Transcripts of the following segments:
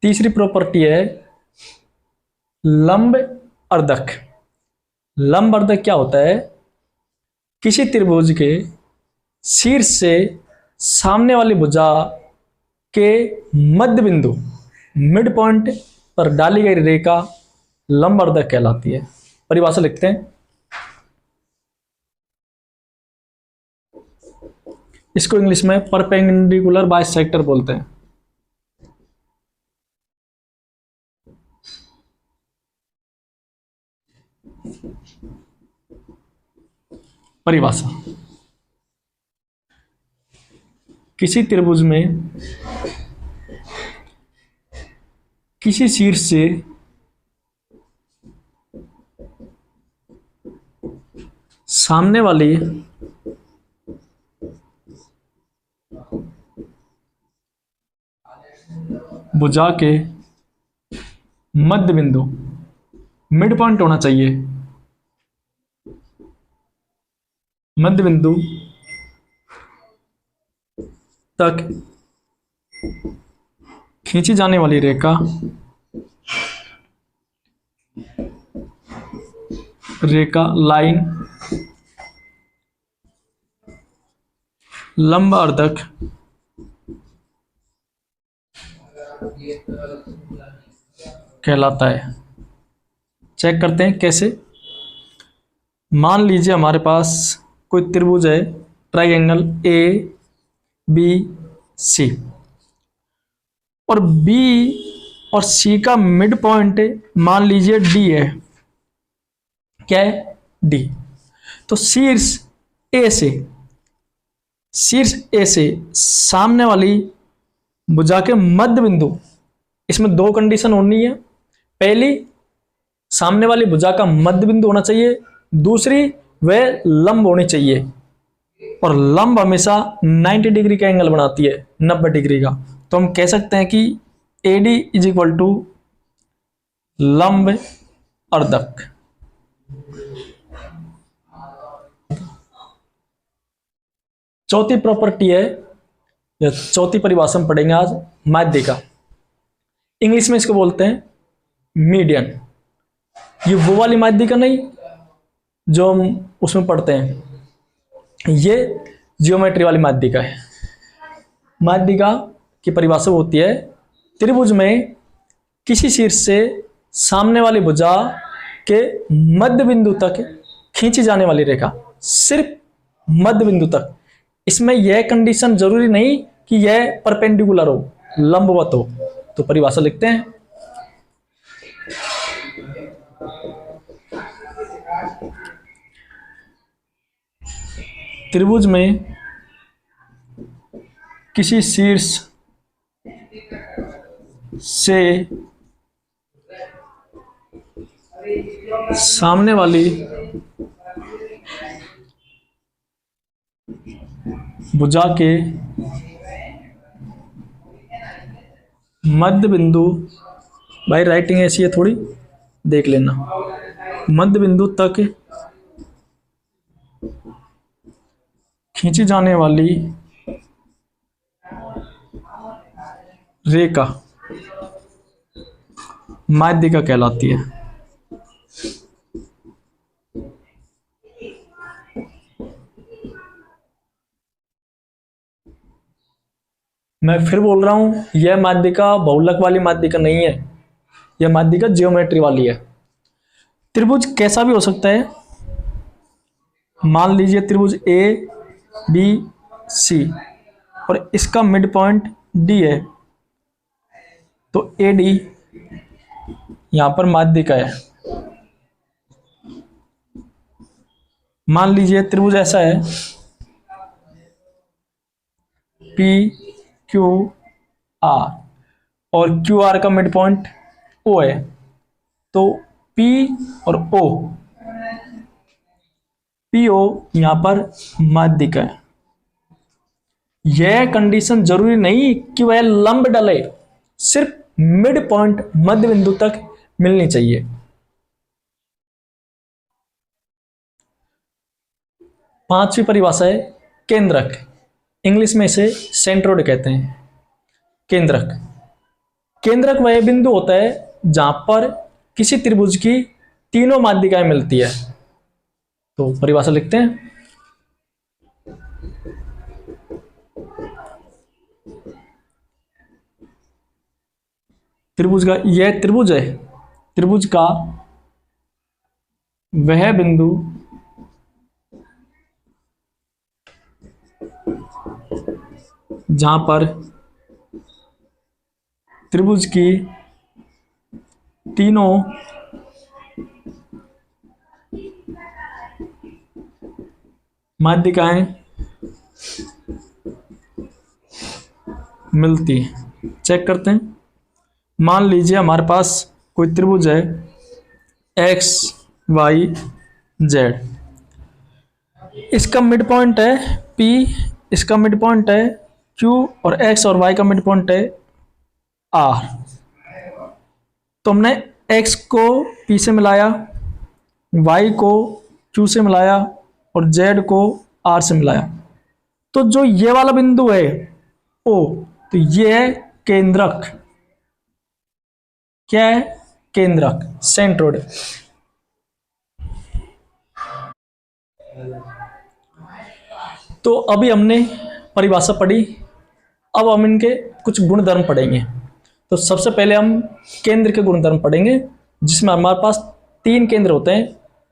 तीसरी प्रॉपर्टी है लंब अर्धक। लंब अर्धक क्या होता है? किसी त्रिभुज के शीर्ष से सामने वाली भुजा के मध्य बिंदु मिड पॉइंट पर डाली गई रेखा लंब अर्धक कहलाती है। परिभाषा लिखते हैं। इसको इंग्लिश में परपेंडिकुलर बाइसेक्टर बोलते हैं। परिभाषा, किसी त्रिभुज में किसी शीर्ष से सामने वाली भुजा के मध्य बिंदु मिड पॉइंट होना चाहिए, मध्य बिंदु तक खींची जाने वाली रेखा लाइन लंब अर्धक कहलाता है। चेक करते हैं कैसे। मान लीजिए हमारे पास कोई त्रिभुज है, ट्राइंगल ए बी सी, और बी और सी का मिड पॉइंट मान लीजिए डी है। क्या है? डी। तो शीर्ष ए से सामने वाली भुजा के मध्य बिंदु, इसमें दो कंडीशन होनी है। पहली, सामने वाली भुजा का मध्य बिंदु होना चाहिए। दूसरी, वह लंब होनी चाहिए, और लंब हमेशा 90 डिग्री का एंगल बनाती है, 90 डिग्री का। तो हम कह सकते हैं कि AD इज इक्वल टू लंब अर्धक। चौथी प्रॉपर्टी है, या चौथी परिभाषा में पढ़ेंगे आज, माध्यिका। इंग्लिश में इसको बोलते हैं मीडियन। ये वो वाली माध्यिका नहीं जो हम उसमें पढ़ते हैं, ये जियोमेट्री वाली माध्यिका है। माध्यिका की परिभाषा होती है त्रिभुज में किसी शीर्ष से सामने वाली भुजा के मध्य बिंदु तक खींची जाने वाली रेखा, सिर्फ मध्य बिंदु तक। इसमें यह कंडीशन जरूरी नहीं कि यह परपेंडिकुलर हो, लंबवत हो। तो परिभाषा लिखते हैं। त्रिभुज में किसी शीर्ष से सामने वाली भुजा के मध्य बिंदु, भाई राइटिंग ऐसी है थोड़ी, देख लेना, मध्य बिंदु तक खींची जाने वाली रेखा माध्यिका कहलाती है। मैं फिर बोल रहा हूं, यह माध्यिका बहुलक वाली माध्यिका नहीं है, यह माध्यिका जियोमेट्री वाली है। त्रिभुज कैसा भी हो सकता है। मान लीजिए त्रिभुज ए बी सी और इसका मिड पॉइंट डी है, तो AD यहां पर माध्यिका है। मान लीजिए त्रिभुज ऐसा है PQR और QR का मिड पॉइंट O है, तो P और PO यहां पर माध्यिका है। यह कंडीशन जरूरी नहीं कि वह लंब डले, सिर्फ मिड पॉइंट मध्य बिंदु तक मिलनी चाहिए। पांचवी परिभाषा है केंद्रक। इंग्लिश में इसे सेंट्रोइड कहते हैं। केंद्रक केंद्रक वह बिंदु होता है जहां पर किसी त्रिभुज की तीनों माध्यिकाएं मिलती है। तो परिभाषा लिखते हैं। त्रिभुज का, यह त्रिभुज है, त्रिभुज का वह बिंदु जहां पर त्रिभुज की तीनों माध्यिकाएं मिलती हैं। चेक करते हैं। मान लीजिए हमारे पास कोई त्रिभुज है एक्स वाई जेड, इसका मिड पॉइंट है P, इसका मिड पॉइंट है Q और X और Y का मिड पॉइंट है R। तो हमने X को P से मिलाया, Y को Q से मिलाया और Z को R से मिलाया। तो जो ये वाला बिंदु है O, तो ये है केंद्रक। क्या है? केंद्रक, सेंट्रोइड। तो अभी हमने परिभाषा पढ़ी, अब हम इनके कुछ गुणधर्म पढ़ेंगे। तो सबसे पहले हम केंद्र के गुणधर्म पढ़ेंगे, जिसमें हमारे पास 3 केंद्र होते हैं,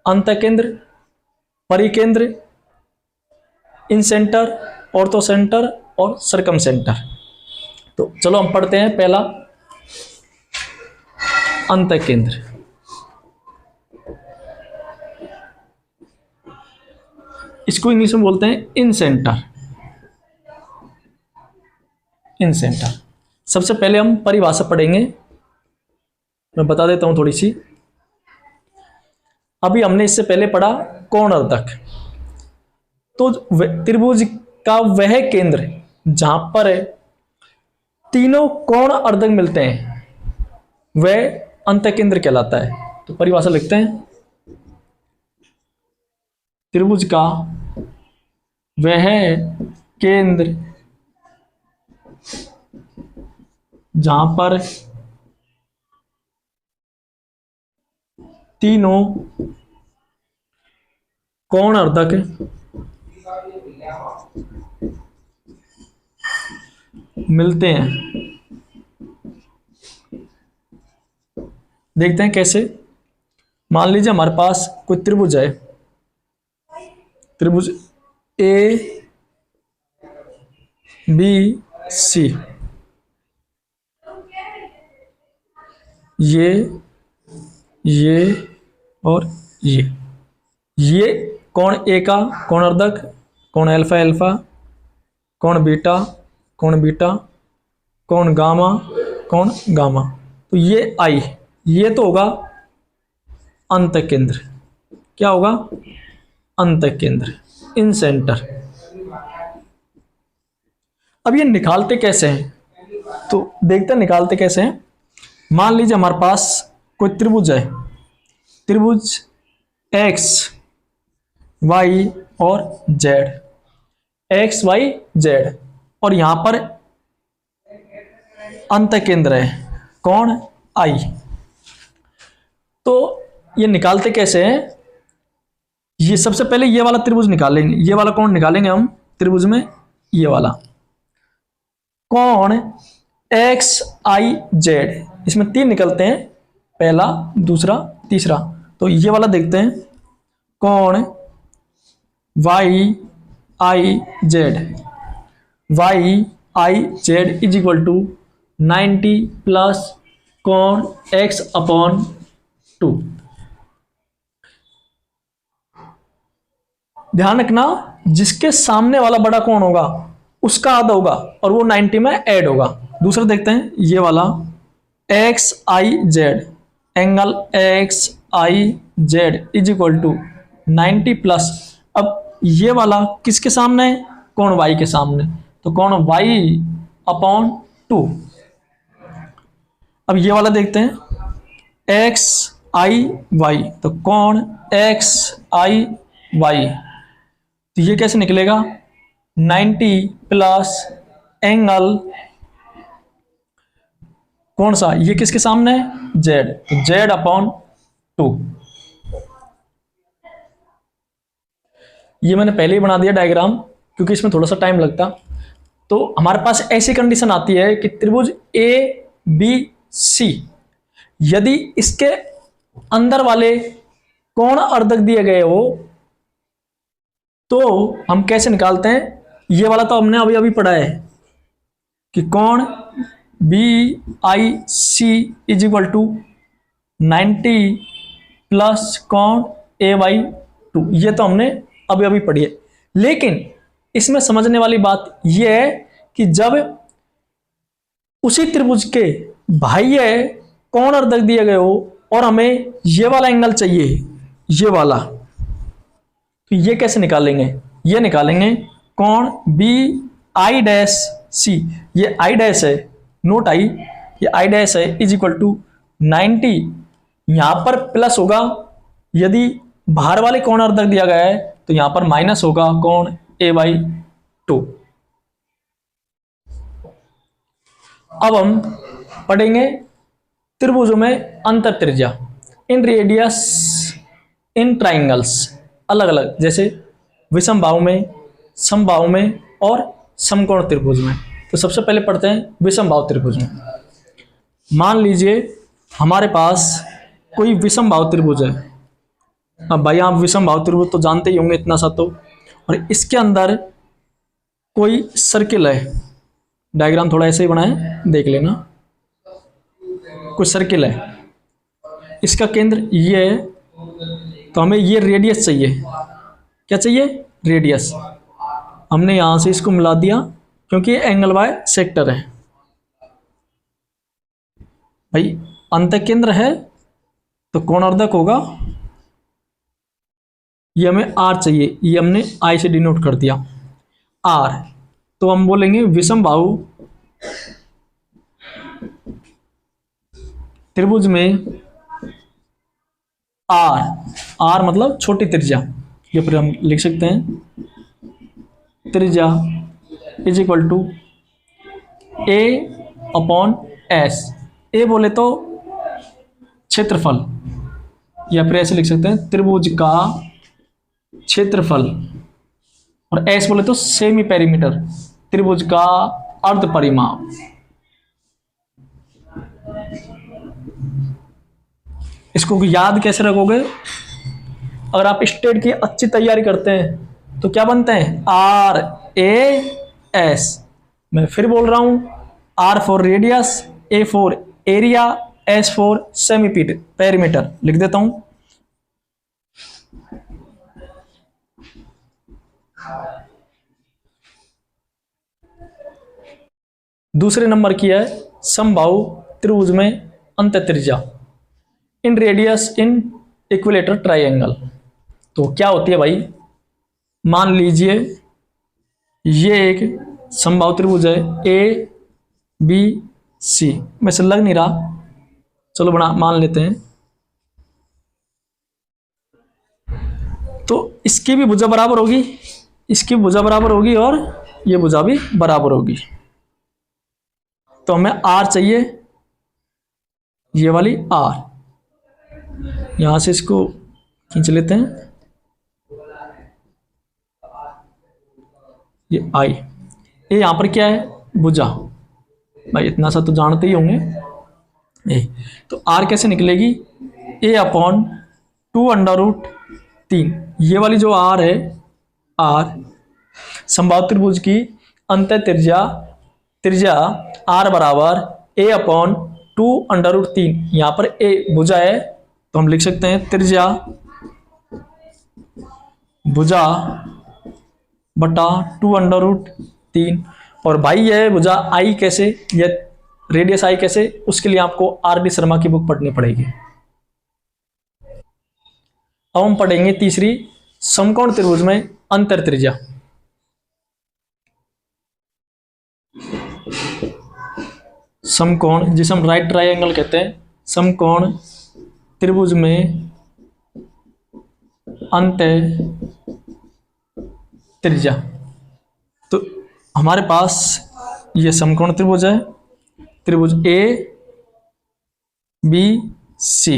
अंतःकेंद्र, परिकेंद्र, इन सेंटर, ऑर्थो सेंटर और सर्कम सेंटर। तो चलो हम पढ़ते हैं। पहला अंतःकेंद्र। इसको इंग्लिश में बोलते हैं इन सेंटर। इन सेंटर। सबसे पहले हम परिभाषा पढ़ेंगे, मैं बता देता हूं थोड़ी सी। अभी हमने इससे पहले पढ़ा कोणार्धक। तो त्रिभुज का वह केंद्र जहां पर तीनों कोण अर्धक मिलते हैं वह अंतःकेंद्र कहलाता है। तो परिभाषा लिखते हैं। त्रिभुज का वह केंद्र जहां पर तीनों कोण अर्धक मिलते हैं। देखते हैं कैसे। मान लीजिए हमारे पास कोई त्रिभुज है, त्रिभुज ए बी सी। ये और ये कोण ए का कोण अर्धक, कोण अल्फा अल्फा, कोण बीटा, कोण गामा, कोण गामा। तो ये आई, ये तो होगा अंतःकेंद्र। क्या होगा? अंतःकेंद्र, इन सेंटर। अब ये निकालते कैसे हैं? तो देखते हैं निकालते कैसे हैं। मान लीजिए हमारे पास कोई त्रिभुज है, त्रिभुज एक्स वाई और जेड, एक्स वाई जेड, और यहां पर अंतःकेंद्र है कौन? आई। तो ये निकालते कैसे हैं? ये सबसे पहले ये वाला त्रिभुज निकालेंगे, ये वाला कोण निकालेंगे हम त्रिभुज में, ये वाला कोण एक्स आई जेड, इसमें 3 निकलते हैं, पहला, दूसरा, तीसरा। तो ये वाला देखते हैं, कोण Y I Z, Y I Z is equal to 90 plus कोण एक्स अपॉन 2। ध्यान रखना, जिसके सामने वाला बड़ा कोण होगा उसका आधा होगा और वो 90 में ऐड होगा। दूसरा देखते हैं, ये वाला X I Z, angle X I Z is equal to 90 plus, अब ये वाला किसके सामने है? कोण वाई के सामने, तो कोण वाई अपॉन 2। अब ये वाला देखते हैं, एक्स आई वाई, तो कोण एक्स आई वाई, तो ये कैसे निकलेगा? 90 प्लस एंगल कौन सा, ये किसके सामने है, जेड, तो जेड अपॉन 2। ये मैंने पहले ही बना दिया डायग्राम, क्योंकि इसमें थोड़ा सा टाइम लगता। तो हमारे पास ऐसी कंडीशन आती है कि त्रिभुज ए बी सी, यदि इसके अंदर वाले कोण अर्धक दिए गए हो तो हम कैसे निकालते हैं, ये वाला तो हमने अभी अभी पढ़ा है कि कोण B I C is equal to 90 plus कोण ए बाई 2, ये तो हमने अभी अभी पढ़ी है। लेकिन इसमें समझने वाली बात यह है कि जब उसी त्रिभुज के बाह्य कोण अर्धक दिए गए हो और हमें ये वाला एंगल चाहिए, ये वाला, तो ये कैसे निकालेंगे, ये निकालेंगे कोण बी आई डैश सी, ये आई डैश है, नोट आई, ये आई डैश है, इज इक्वल टू 90, यहां पर प्लस होगा यदि बाहर वाले कोण अर्धक दिया गया है, तो यहां पर माइनस होगा कोण ए बाई 2। अब हम पढ़ेंगे त्रिभुजों में अंतर त्रिज्या इन रेडियस इन ट्राइंगल्स, अलग अलग, जैसे विषमबाहु में, समबाहु में और समकोण त्रिभुज में। तो सबसे पहले पढ़ते हैं विषमबाहु त्रिभुज में। मान लीजिए हमारे पास कोई विषमबाहु त्रिभुज है। अब भाई आप विषमबाहु त्रिभुज तो जानते ही होंगे इतना सा तो, और इसके अंदर कोई सर्किल है, डायग्राम थोड़ा ऐसे ही बना है, देख लेना, कोई सर्किल है, इसका केंद्र ये है, तो हमें ये रेडियस चाहिए, क्या चाहिए, रेडियस। हमने यहां से इसको मिला दिया क्योंकि ये एंगल बाय सेक्टर है। भाई अंत केंद्र है तो कोण अर्धक होगा, ये हमें आर चाहिए, ये हमने आई से डिनोट कर दिया आर, तो हम बोलेंगे विषमबाहु त्रिभुज में आर, आर मतलब छोटी त्रिज्या, ये पर हम लिख सकते हैं त्रिज्या is equal to A upon S, A बोले तो क्षेत्रफल, या फिर ऐसे लिख सकते हैं त्रिभुज का क्षेत्रफल, और एस बोले तो सेमी पेरीमीटर, त्रिभुज का अर्ध परिमाप। इसको याद कैसे रखोगे, अगर आप स्टेट की अच्छी तैयारी करते हैं तो क्या बनते हैं, आर ए एस। मैं फिर बोल रहा हूं, R for radius, A for area, S for semi perimeter, लिख देता हूं। दूसरे नंबर की है समबाहु त्रिभुज में अंत त्रिज्या इन रेडियस इन इक्विलेटर ट्राइंगल। तो क्या होती है भाई, मान लीजिए ये एक समबाहु त्रिभुज है ए बी सी, में से लग नहीं रहा, चलो बना मान लेते हैं। तो इसकी भी भुजा बराबर होगी, इसकी भुजा बराबर होगी, और ये भुजा भी बराबर होगी। तो हमें आर चाहिए, ये वाली आर, यहां से इसको खींच लेते हैं, ये आई, ये यहां पर क्या है, भुजा, भाई इतना सा तो जानते ही होंगे। ए तो आर कैसे निकलेगी, ए अपॉन 2√3, ये वाली जो आर है, आर समबाहु त्रिभुज की अंत त्रिज्या, त्रिज्या आर बराबर ए अपॉन 2√3, यहां पर ए भुजा है तो हम लिख सकते हैं त्रिज्या भुजा बटा 2√3, और भाई ये भुजा आई कैसे, ये रेडियस आई कैसे, उसके लिए आपको आर डी शर्मा की बुक पढ़नी पड़ेगी। अब हम पढ़ेंगे तीसरी समकोण त्रिभुज में अंतर त्रिज्या। समकोण जिसे हम राइट ट्रायंगल कहते हैं, समकोण त्रिभुज में अंतर त्रिज्या। तो हमारे पास ये समकोण त्रिभुज है, त्रिभुज ए बी सी,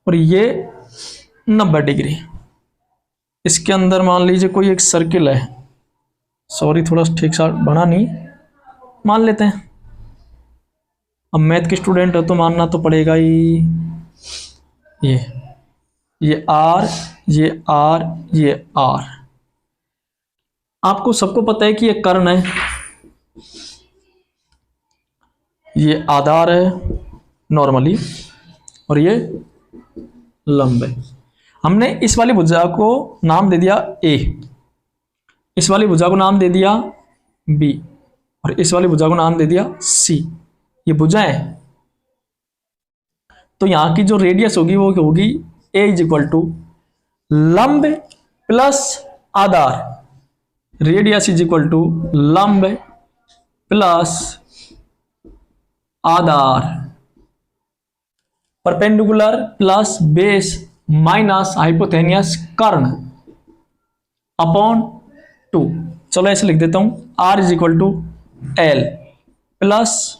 और ये 90 डिग्री। इसके अंदर मान लीजिए कोई एक सर्किल है, सॉरी थोड़ा ठीक सा बना नहीं, मान लेते हैं। अब मैथ के स्टूडेंट हो तो मानना तो पड़ेगा ही। ये आर, ये आर, ये आर। आपको सबको पता है कि ये कर्ण है, ये आधार है नॉर्मली, और ये लंब है। हमने इस वाली भुजा को नाम दे दिया ए, इस वाली भुजा को नाम दे दिया बी, और इस वाली भुजा को नाम दे दिया सी। ये भुजाएं, तो यहां की जो रेडियस होगी वो होगी ए इज इक्वल टू लंब प्लस आधार, रेडियस इज इक्वल टू लंब प्लस आधार, perpendicular plus base minus hypotenuse कर्ण अपॉन 2। चलो ऐसे लिख देता हूं, R is equal to L plus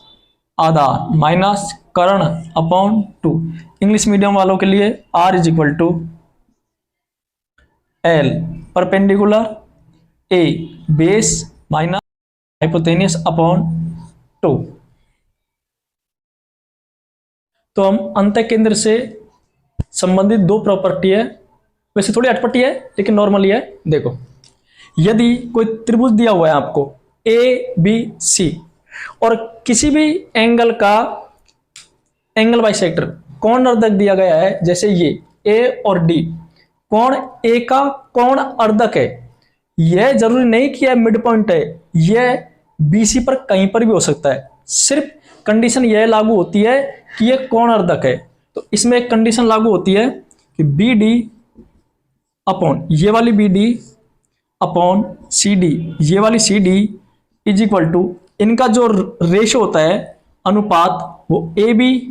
आधार माइनस कर्ण अपॉन 2। इंग्लिश मीडियम वालों के लिए R is equal to L perpendicular a base minus hypotenuse upon 2। तो हम अंत केंद्र से संबंधित दो प्रॉपर्टी है, वैसे थोड़ी अटपटी है लेकिन नॉर्मली है। देखो, यदि कोई त्रिभुज दिया हुआ है आपको ए बी सी, और किसी भी एंगल का एंगल बाइसेक्टर कोण अर्धक दिया गया है, जैसे ये ए और डी, कोण ए का कोण अर्धक है, यह जरूरी नहीं कि यह मिड पॉइंट है, यह बीसी पर कहीं पर भी हो सकता है। सिर्फ कंडीशन यह लागू होती है कि यह कोण अर्धक है। तो इसमें एक कंडीशन लागू होती है कि बी डी अपॉन ये वाली B D upon C D, ये वाली C D is equal to, इनका जो रेशो होता है अनुपात, वो ए बी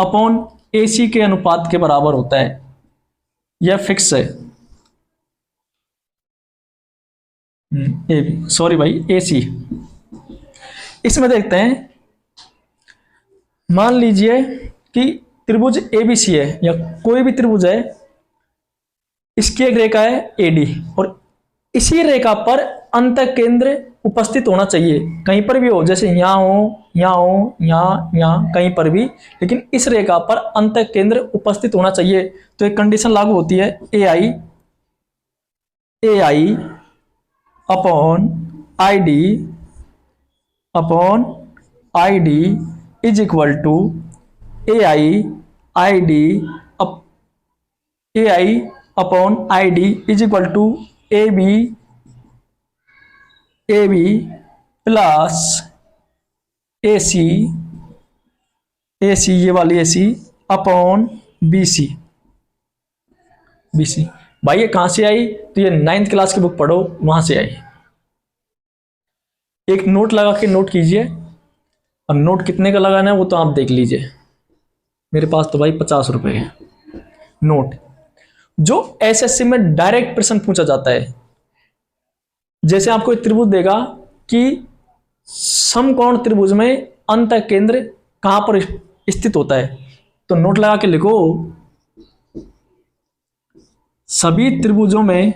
अपॉन ए सी के अनुपात के बराबर होता है। यह फिक्स है, ए बी, सॉरी भाई ए सी। इसमें देखते हैं, मान लीजिए कि त्रिभुज एबीसी है या कोई भी त्रिभुज है, इसकी एक रेखा है एडी, और इसी रेखा पर अंत केंद्र उपस्थित होना चाहिए, कहीं पर भी हो, जैसे यहां हो, यहां हो, यहां, यहां, कहीं पर भी, लेकिन इस रेखा पर अंत केंद्र उपस्थित होना चाहिए। तो एक कंडीशन लागू होती है A I upon I D is equal to A I upon I D is equal to A B plus A C, ये वाली ए सी अपॉन बी सी। भाई ये कहां से आई? तो ये 9th क्लास की बुक पढ़ो, वहां से आई। एक नोट लगा के नोट कीजिए, और नोट कितने का लगाना है वो तो आप देख लीजिए। मेरे पास तो भाई 50 रुपए है नोट। जो एसएससी में डायरेक्ट प्रश्न पूछा जाता है, जैसे आपको एक त्रिभुज देगा कि समकोण त्रिभुज में अंत केंद्र कहां पर स्थित होता है, तो नोट लगा के लिखो, सभी त्रिभुजों में,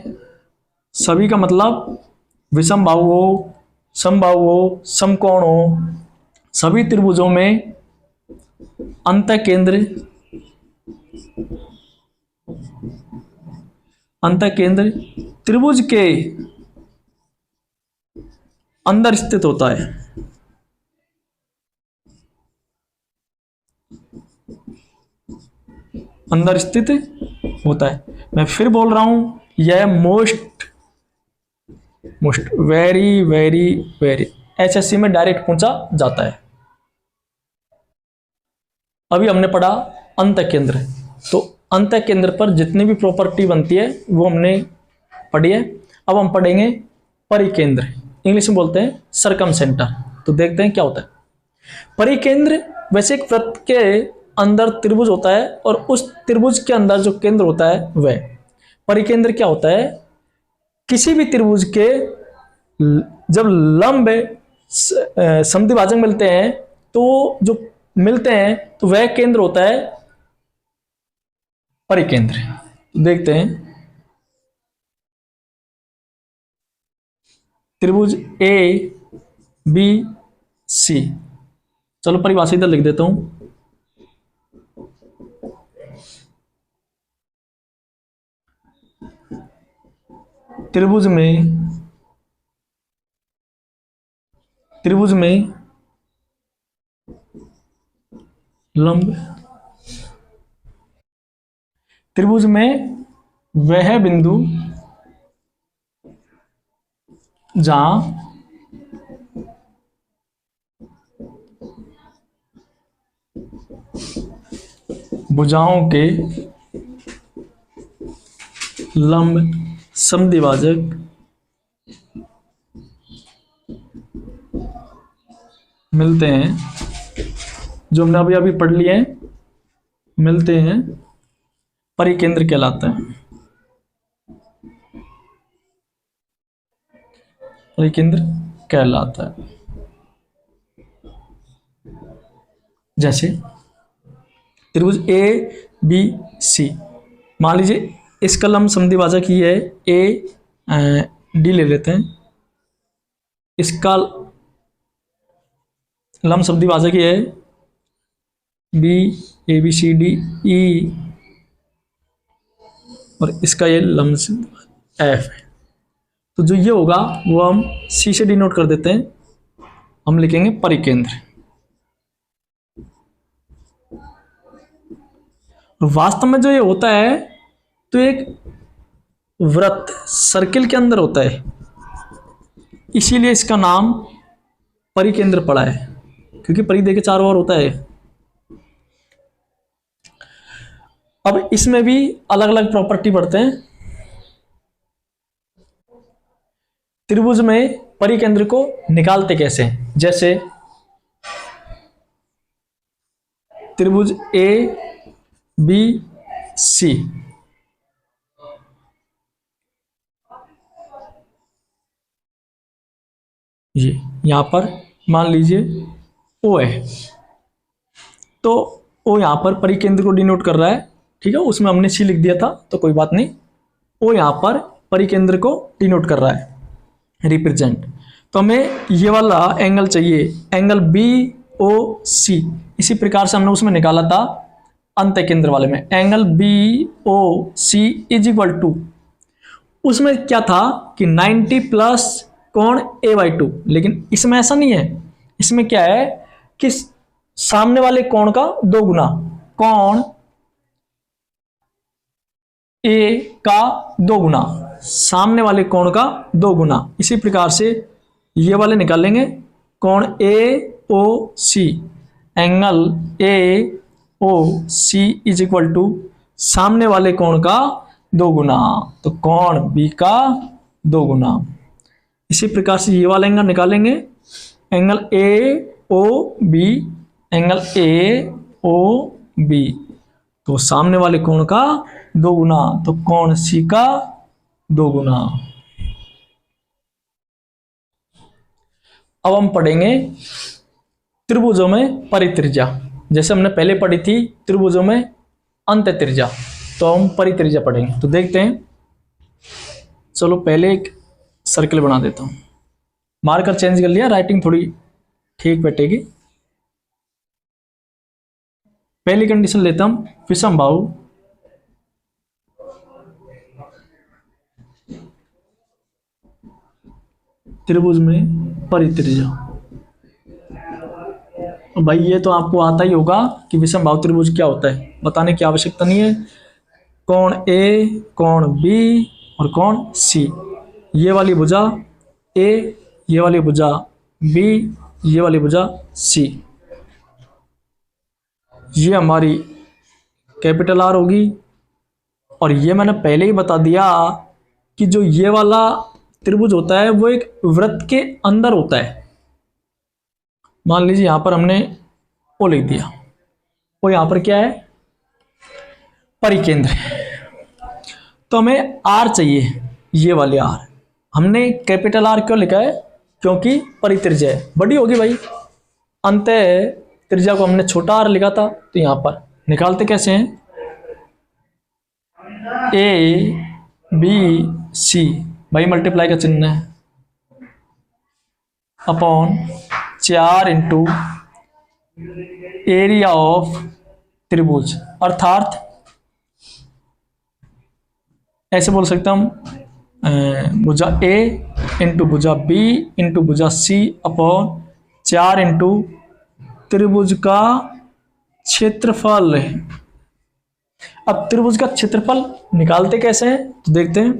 सभी का मतलब विषम बाहु हो, समबाहु हो, समकोण हो, सभी त्रिभुजों में अंत केंद्र त्रिभुज के अंदर स्थित होता है। अंदर स्थित होता है। मैं फिर बोल रहा हूं, यह most very very very SSC में डायरेक्ट पूछा जाता है। अभी हमने पढ़ा अंत केंद्र, तो अंत केंद्र पर जितनी भी प्रॉपर्टी बनती है वो हमने पढ़ी है। अब हम पढ़ेंगे परिकेंद्र, इंग्लिश में बोलते हैं सरकम सेंटर। तो देखते हैं क्या होता है परिकेंद्र। वैसे एक वृत्त के अंदर त्रिभुज होता है, और उस त्रिभुज के अंदर जो केंद्र होता है वह परिकेंद्र। क्या होता है? किसी भी त्रिभुज के जब लंब समद्विभाजक मिलते हैं, तो जो मिलते हैं तो वह केंद्र होता है परिकेंद्र। तो देखते हैं त्रिभुज ए बी सी, चलो परिभाषा इधर लिख देता हूं। त्रिभुज में लंब, त्रिभुज में वह बिंदु जहां भुजाओं के लंब समद्विभाजक मिलते हैं, जो हमने अभी अभी पढ़ लिए हैं, मिलते हैं, परिकेंद्र कहलाता है। परिकेंद्र कहलाता है। जैसे त्रिभुज ए बी सी, मान लीजिए इसका लंब समद्विभाजक ही है ए डी ले लेते हैं, इसका लंब समद्विभाजक ही है B A B C D E, और इसका ये लंब एफ है। तो जो ये होगा वो हम सी से डिनोट कर देते हैं, हम लिखेंगे परिकेंद्र। वास्तव में जो ये होता है तो एक वृत्त सर्किल के अंदर होता है, इसीलिए इसका नाम परिकेंद्र पड़ा है, क्योंकि परिधि के चारों ओर होता है। अब इसमें भी अलग अलग प्रॉपर्टी बढ़ते हैं। त्रिभुज में परिकेंद्र को निकालते कैसे हैं? जैसे त्रिभुज ए बी सी, ये यहां पर मान लीजिए ओ है, तो ओ यहां पर परिकेंद्र को डिनोट कर रहा है, ठीक है, उसमें हमने सी लिख दिया था तो कोई बात नहीं, ओ यहां पर परिकेंद्र को डिनोट कर रहा है, रिप्रेजेंट। तो हमें ये वाला एंगल चाहिए, एंगल बी ओ सी, इसी प्रकार से हमने उसमें निकाला था अंत केंद्र वाले में, angle B O C is equal to, उसमें क्या था कि 90 प्लस कोण a/2, लेकिन इसमें ऐसा नहीं है, इसमें क्या है कि सामने वाले कोण का 2 गुना, कोण a का 2 गुना, सामने वाले कोण का 2 गुना। इसी प्रकार से ये वाले निकालेंगे, कोण A O C, angle A O C is equal to सामने वाले कोण का 2 गुना, तो कोण बी का 2 गुना। इसी प्रकार से ये वाला एंगल निकालेंगे, angle A O B, angle A O B, तो सामने वाले कोण का 2 गुना, तो कोण सी का 2 गुना। अब हम पढ़ेंगे त्रिभुजों में परित्रिज्या, जैसे हमने पहले पढ़ी थी त्रिभुजों में अंत त्रिज्या, तो हम परित्रिज्या पढ़ेंगे। तो देखते हैं, चलो पहले एक सर्कल बना देता हूं, मार्कर चेंज कर लिया, राइटिंग थोड़ी ठीक बैठेगी। पहली कंडीशन लेता हूं, विषमबाहु त्रिभुज में परित्रिज्या। भाई ये तो आपको आता ही होगा कि विषमबाहु त्रिभुज क्या होता है, बताने की आवश्यकता नहीं है। कोण ए, कोण बी और कोण सी, ये वाली भुजा ए, ये वाली भुजा बी, ये वाली भुजा सी, ये हमारी कैपिटल आर होगी। और ये मैंने पहले ही बता दिया कि जो ये वाला त्रिभुज होता है वो एक वृत्त के अंदर होता है। मान लीजिए यहां पर हमने ओ लिख दिया, वो यहां पर क्या है, परिकेंद्र। तो हमें आर चाहिए, ये वाली आर, हमने कैपिटल आर क्यों लिखा है, क्योंकि परित्रिज्या है, बड़ी होगी भाई, अंत त्रिज्या को हमने छोटा आर लिखा था, तो यहां पर निकालते कैसे हैं, ए बी सी, भाई मल्टीप्लाई का चिन्ह है, अपॉन 4 इंटू एरिया ऑफ त्रिभुज, अर्थात ऐसे बोल सकते हम भुजा ए इंटू भुजा बी इंटू भुजा सी अपॉन 4 इंटू त्रिभुज का क्षेत्रफल। अब त्रिभुज का क्षेत्रफल निकालते कैसे हैं, तो देखते हैं,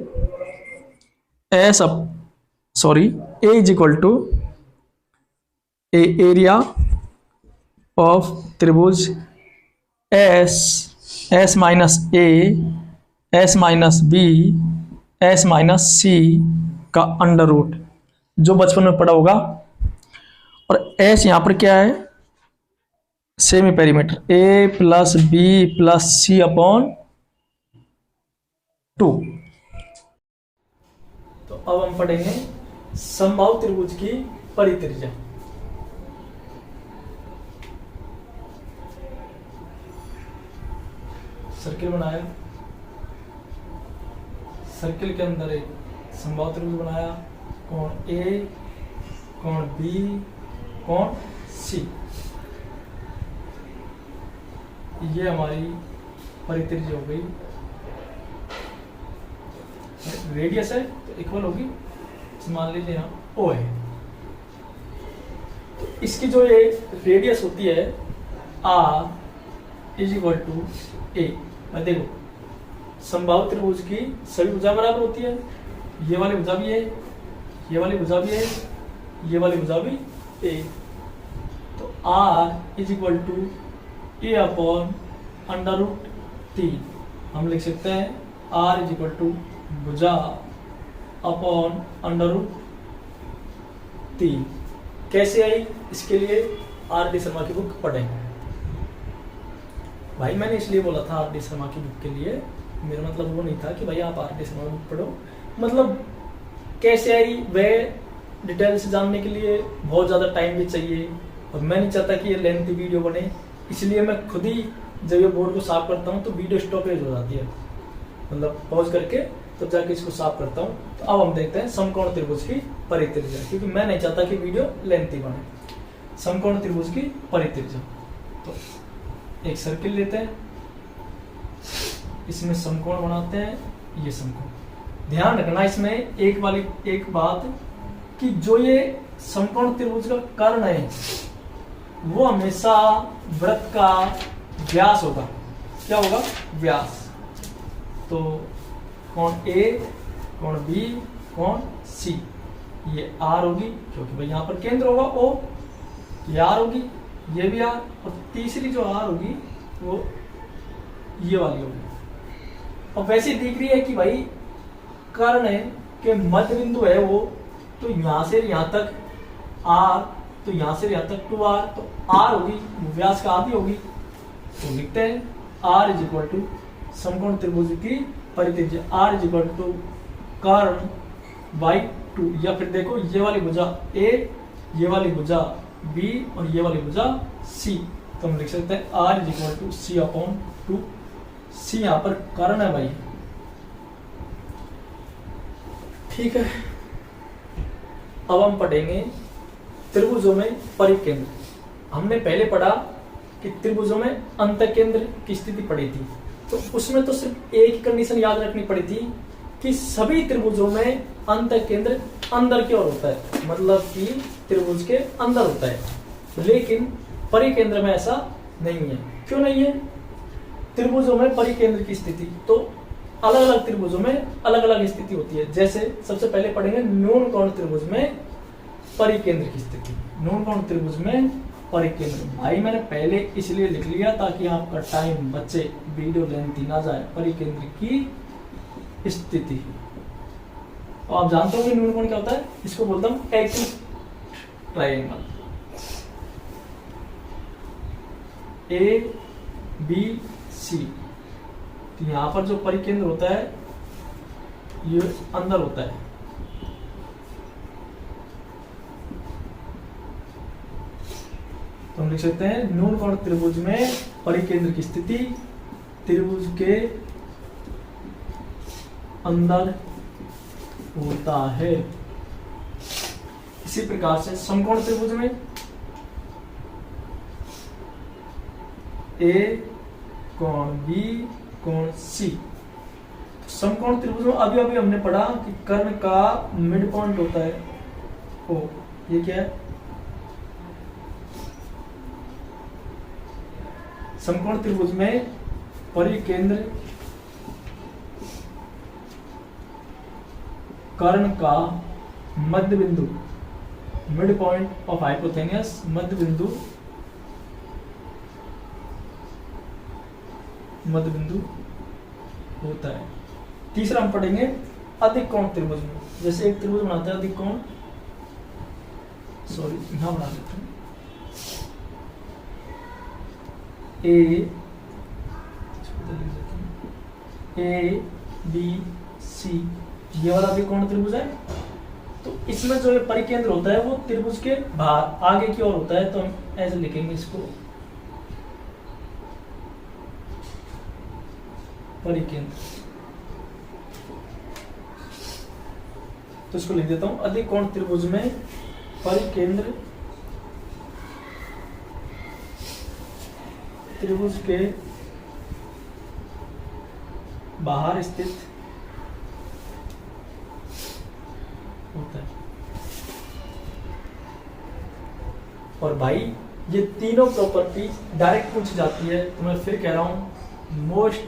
S up sorry A is equal to a area of त्रिभुज S minus A S minus B S minus C का अंडर रूट, जो बचपन में पढ़ा होगा। और एस यहां पर क्या है, सेमी पेरीमीटर, ए प्लस बी प्लस सी अपॉन 2। तो अब हम पढ़ेंगे समबाहु त्रिभुज की परित्रिज्या। सर्किल बनाया, सर्किल के अंदर एक समबाहु त्रिभुज बनाया, कोण ए, कोण बी, कोण सी, ये हमारी परित्रिज्या हो गई। रेडियस है तो इक्वल होगी, मान लीजिए यहाँ ओ है, तो इसकी जो ये रेडियस होती है आर इज इक्वल टू ए। मैं देखो समबाहु त्रिभुज की सभी भुजा बराबर होती है, ये वाली भुजा भी है, ये वाली भुजा भी है, ये वाली भुजा भी ए, तो R is equal to A upon under root 3। हम लिख सकते हैं आर इज इक्वल टू भुजा अपॉन अंडर रूट 3। कैसे आई, इसके लिए आर डी शर्मा की बुक पढ़ेंगे। भाई मैंने इसलिए बोला था आर डी शर्मा की बुक के लिए, मेरा मतलब वो नहीं था कि भाई आप आर डी शर्मा बुक पढ़ो, मतलब कैसे आई वह डिटेल से जानने के लिए बहुत ज़्यादा टाइम भी चाहिए, और मैं नहीं चाहता कि ये लेंथी वीडियो बने, इसलिए मैं खुद ही जब ये बोर्ड को साफ करता हूँ तो वीडियो स्टॉपेज हो जाती है, मतलब पॉज करके तब जाके इसको साफ करता हूँ। तो अब हम देखते हैं समकोण त्रिभुज की परित्रिज्या, क्योंकि मैं नहीं चाहता कि वीडियो लेंथी बने। समकोण त्रिभुज की परित्रिज्या, तो एक सर्किल लेते हैं, इसमें समकोण बनाते हैं, ये समकोण। ध्यान रखना इसमें एक बात कि जो ये समकोण त्रिभुज का कर्ण है वो हमेशा वृत्त का व्यास होगा। क्या होगा, व्यास। तो कोण ए, कोण बी, कोण सी, ये आर होगी, क्योंकि भाई यहां पर केंद्र होगा ओ, ये आर होगी, ये भी आर, और तीसरी जो आर होगी वो ये वाली होगी। और वैसे दिख रही है कि भाई कर्ण के मध्य बिंदु है वो, तो यहां से यहां तक आर, तो यहां से यहां तक 2r, तो r होगी व्यास का आधी होगी, तो लिखते हैं r इज इक्वल टू समकोण त्रिभुज की परित्रिज्या, r इज इक्वल टू कर्ण बाई 2, या फिर देखो ये वाली भुजा a, ये वाली भुजा b और ये वाली भुजा c, तो हम लिख सकते हैं r is equal to c upon 2। c यहां पर कर्ण है भाई, ठीक है। अब हम पढ़ेंगे त्रिभुजों में परिकेंद्र। हमने पहले पढ़ा कि त्रिभुजों में अंतःकेंद्र की स्थिति पड़ी थी, तो उसमें तो सिर्फ एक ही कंडीशन याद रखनी पड़ी थी कि सभी त्रिभुजों में अंतःकेंद्र अंदर की ओर होता है, मतलब कि त्रिभुज के अंदर होता है। लेकिन परिकेंद्र में ऐसा नहीं है। क्यों नहीं है? त्रिभुजों में परिकेंद्र की स्थिति तो अलग अलग त्रिभुजों में अलग अलग स्थिति होती है। जैसे सबसे पहले पढ़ेंगे न्यून कोण त्रिभुज में परिकेंद्र की स्थिति। न्यून कोण त्रिभुज में परिकेंद्र, भाई मैंने पहले इसलिए लिख लिया ताकि आपका टाइम बचे, वीडियो लेंथी ना जाए। परिकेंद्र की स्थिति, और आप जानते हो कि न्यून कोण क्या होता है? इसको बोलता हूं acute triangle. A B C, तो यहां पर जो परिकेंद्र होता है ये अंदर होता है, तो तो हम लिख सकते हैं न्यून कोण त्रिभुज में परिकेंद्र की स्थिति त्रिभुज के अंदर होता है। इसी प्रकार से समकोण त्रिभुज में ए कोण बी कोण सी। समकोण त्रिभुज में अभी अभी हमने पढ़ा कि कर्ण का मिड पॉइंट होता है ओ। ये क्या है? समकोण त्रिभुज में परिकेंद्र कर्ण का मध्य बिंदु मिड पॉइंट ऑफ हाइपोथेनियस मध्य बिंदु होता है। तीसरा हम पढ़ेंगे अधिक कोण त्रिभुज में। जैसे एक त्रिभुज बनाता है अधिक कोण, सॉरी यहां बना देते हैं ए बी सी, ये वाला भी कोण त्रिभुज है। तो इसमें जो ये परिकेंद्र होता है वो त्रिभुज के बाहर आगे की ओर होता है, तो हम ऐसे लिखेंगे इसको परिकेंद्र। तो इसको लिख देता हूं अधिक कोण त्रिभुज में परिकेंद्र त्रिभुज के बाहर स्थित होता है। और भाई ये तीनों प्रॉपर्टी डायरेक्ट पूछ जाती है, तो मैं फिर कह रहा हूं मोस्ट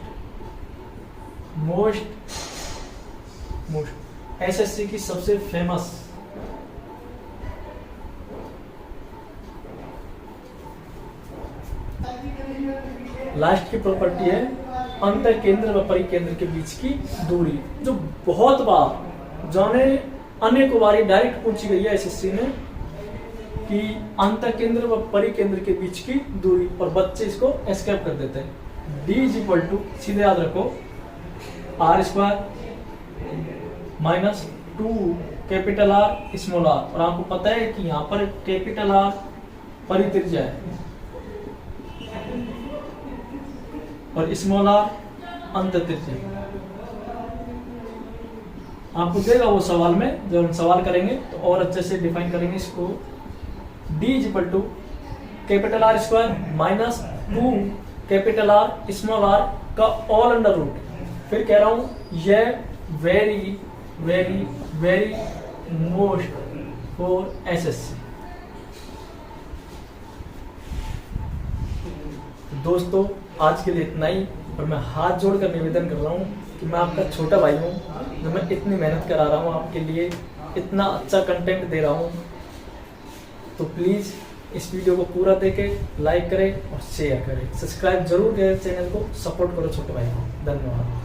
एसएससी की सबसे फेमस लास्ट की प्रॉपर्टी है अंतर केंद्र व परिकेंद्र के बीच की दूरी, जो बहुत बार जाने अनेक बारी डायरेक्ट पूछी गई है एसएससी में कि अंतर केंद्र व परिकेंद्र के बीच की दूरी, और बच्चे इसको एस्केप कर देते हैं। D इज इक्वल टू, सीधे याद रखो, R square minus 2 capital R small r, और आपको पता है कि यहाँ पर कैपिटल R परित्रिज्या है और स्मॉल r अंतत्रिज्या। आपको देगा वो सवाल में, जब हम सवाल करेंगे तो और अच्छे से डिफाइन करेंगे इसको। D is equal to capital R square minus 2 capital R small r का ऑल अंडर रूट। फिर कह रहा हूं यह very very very most for SSC. दोस्तों आज के लिए इतना ही, और मैं हाथ जोड़कर निवेदन कर रहा हूँ कि मैं आपका छोटा भाई हूँ, जो मैं इतनी मेहनत करा रहा हूँ आपके लिए, इतना अच्छा कंटेंट दे रहा हूँ। तो प्लीज़ इस वीडियो को पूरा देखें, लाइक करें और शेयर करें, सब्सक्राइब जरूर करें, चैनल को सपोर्ट करो छोटे भाई को। धन्यवाद।